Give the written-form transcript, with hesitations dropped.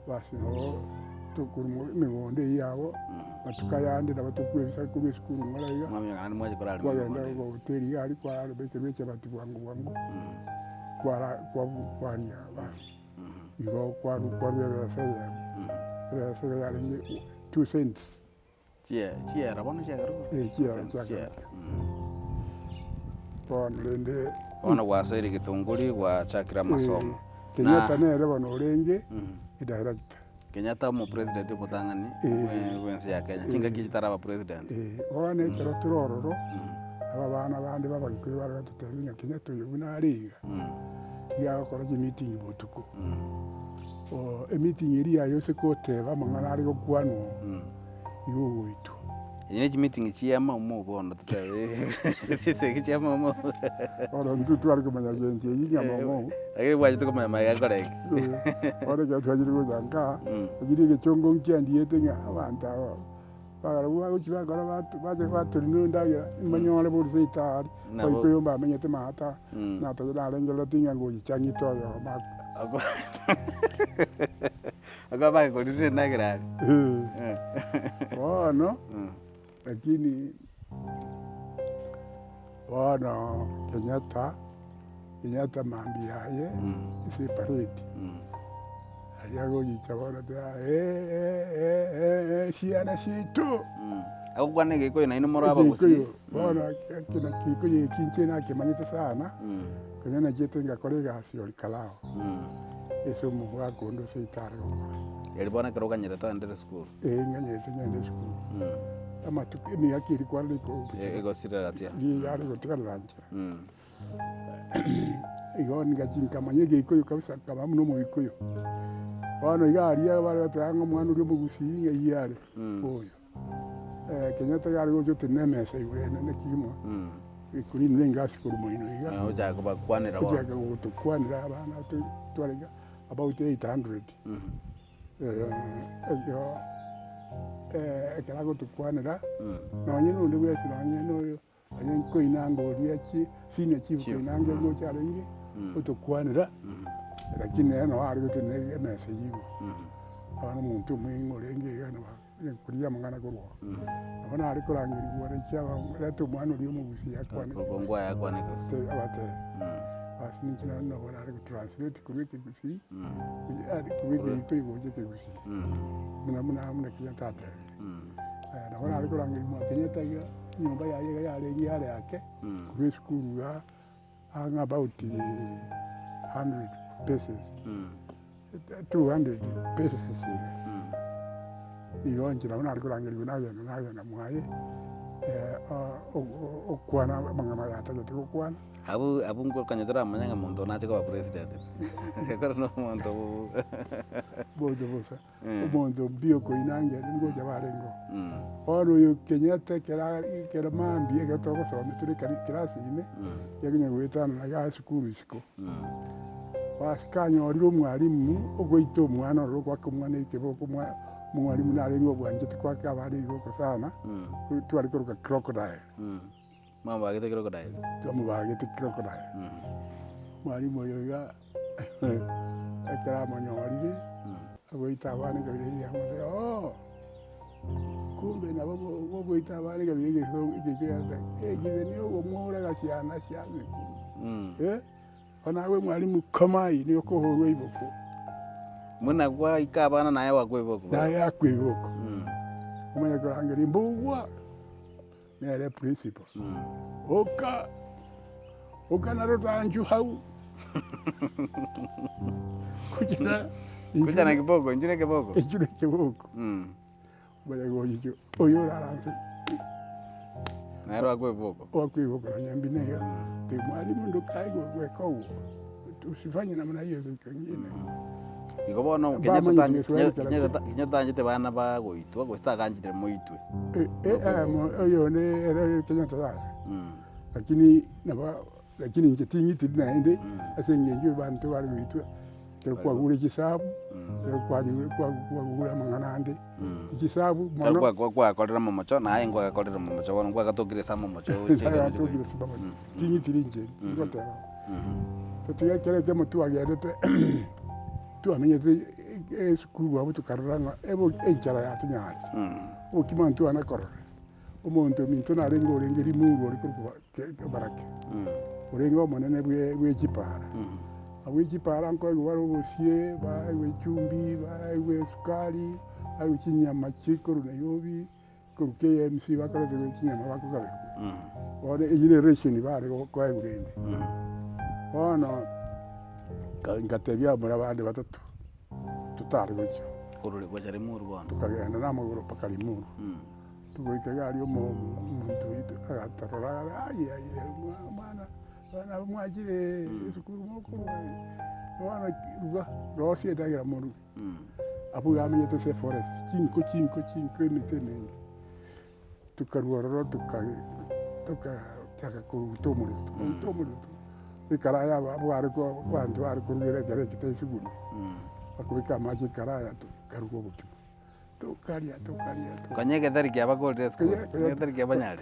basi no tukuru migonde yabo batukayandira batukwebisa kubi skuru ngaraga mwami ngana mwaje korali kwagenda go hoteli yali kwa beke bati bwangu kwa ria basi igo kwa bya sasa yali 2 cents chia rabona chia garu chia lende ona wasiri gitunguri gwa chakira masomo Kenyatta nere bano renge director Kenyatta mu president mutangani wensi ya Kenya kinga kijitara ba president wane kero turororo aba bana bandi babagikwe baraga tutarinya Kenyatta yubuna ariga ya kora meeting botuko meeting iri ayo se koteba mangana ari gokwano iwo witu Yene meeting chiyama mu bono tutabe sise kichiyama mu ora ntutu ari kumanya gente yinyama mu agire bwaje tukumanya maga correct ora ga twajiri go janka agire ke chongo nkyandi yetenga abantu bagara buba kuchiba gara batu nundagira imanyole bo seitari ko yomba amenyete mata na tojala rengelo tinga ngo yichangi toyo ma agaba ko dire nagira no lakini wana Kenyatta mambi yaye separate aliago yichabona shiana shitu akugwane giko ina ino moraba gusi wana kina kiko ye kinchena kemanyita sana kanyana jete ngakorega asioli kalao eso muwa kondo seitari yalibona karoga nyere to ndere school nganyere nyende school ama tukimi yakiri kwaliko ego siragatia ni yari gotikalanja igoni gachinka manyege ikoyo kabisa kama muno mu ikoyo bano igari bari batanga mwana uri mu gusinga yare oyo Kenyatta yari go jote nemese urene nekimo kuri nengasi ko mu ino iga oja ko bakwanira wa oja ko tukwanira abana twarega about 800 ekera go tukwanira nonye nundi wese nonye no anye ko inango riachi sine chifu ko inango go cyaro iri utukwanira lakini no ari go tene mese yigo abana muntu mwingo renge gano kuriya mangana ko abana ari kurangira igore cyaba reto mwana uri mu busi yakwane ko ngwa yakwane kasi abate basi ni kina no bora ari translate kubike gusi ari kubike ito je gusi muna kiya tata na bora ari kurangira mu Kenyatta ya nyumba yale yake kuri school ya hang about 100 pesos 200 pesos Igonji na ari kurangira na mwaye okwana mangama yata yo kwana abu ngo kanyadra manyanga mondo na chiko president kakora no mondo bodo bosa mondo bio ko inange ngo jabarengo oro yo Kenyatta kera mambi ga to so mituri klasi ime yaginya gwetana na ga school isiko waskanyo ori mwalimu ogoito mwana ro kwa kumwana ikeboko mwalimu narengo bwanje twaka abari goko sana twari ko crocodile mama bagete crocodile tomu bagete crocodile mwalimu yoga akara monyori agoita abana kabiri yamase kumbe na bo goita abana kabiri gide ni ogo mwora gashiana shaze onawe mwalimu kamai ni ko horwe iboko muna kwa ikabana naye wakweboko naye akweboko umanya kurangira imbuwa nere principal oka naro tanju hau kujana kiboko njine kiboko bale goyijo oyo raranse naero wakweboko nyambi nega te mwalimu ndo kaigo weko usifanye namna hiyo kingine Ikobono Kenyatta njite bana ba goitwa gosta kanjite moitwe oyo ne era Kenyatta ya lakini njetingiti naende asenge nje bantu bari goitwa kwa gure kisabu kwa gure manganande kisabu mono kwa kolera momocho na ayengo ya kolera momocho wono kwa katokire sama momocho tingiti nje ngota tuya kere kemo tu agerete tu amenyete sukuru abo tukaroranga ebo enchara ya tunyari okimantu anakorore omonto minto narenga orengeri muru ori kuruka barake orenga omonene bwe chipara abwe chipara nko igwaro bosie bawe chumbi bawe sukari bawe chinyama chikuru na yobi kuruke MC bakaraze bwe chinyama bakugabe ore generation bare ko ayurende ono ngatebya muri abandi batatu tutari gutyo kurure kwa rimuru bwana tukagenda n'amaguru paka rimuru tugoikaga ari umuntu agatarora mwana mwagire sukuru mukuru mwana ruga rosi edagira muri apu yamenye tese forest cinco nitene tukaruororo tukakurutomuri ikaraya bwari ko bantu bari kurugera gare kitayisuguru bakubika maji karaya tukarugo bukimo tukaria kanyege thariki abagolde school kanyege thariki abanyari